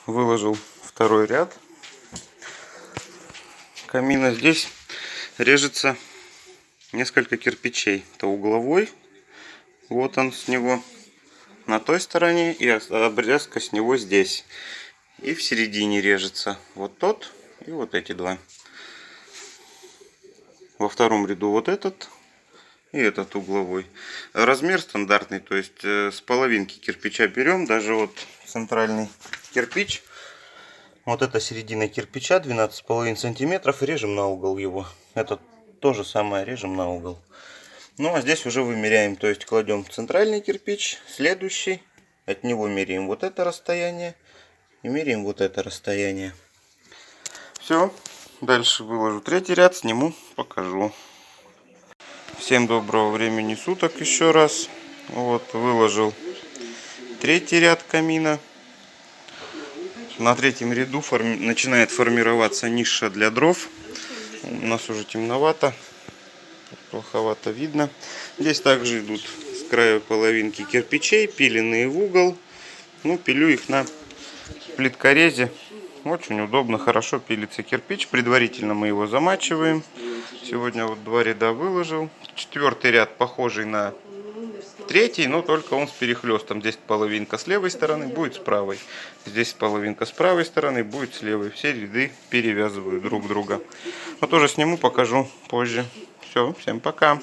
выложил второй ряд камина. Здесь режется несколько кирпичей. Это угловой, вот он с него на той стороне, и обрезка с него здесь. И в середине режется вот тот и вот эти два. Во втором ряду вот этот и этот угловой. Размер стандартный, то есть с половинки кирпича берем, даже вот центральный кирпич. Вот эта середина кирпича 12,5 сантиметров, режем на угол его. Это то же самое режем на угол. Ну а здесь уже вымеряем, то есть кладем центральный кирпич, следующий, от него меряем вот это расстояние и меряем вот это расстояние. Все, дальше выложу третий ряд, сниму, покажу. Всем доброго времени суток еще раз. Вот, выложил третий ряд камина. На третьем ряду начинает формироваться ниша для дров. У нас уже темновато, плоховато видно. Здесь также идут с краю половинки кирпичей, пиленные в угол. Ну, пилю их на плиткорезе. Очень удобно, хорошо пилится кирпич. Предварительно мы его замачиваем. Сегодня вот два ряда выложил. Четвертый ряд похожий на третий, но только он с перехлестом. Здесь половинка с левой стороны будет с правой. Здесь половинка с правой стороны будет с левой. Все ряды перевязываю друг друга. Но тоже сниму, покажу позже. Все, всем пока.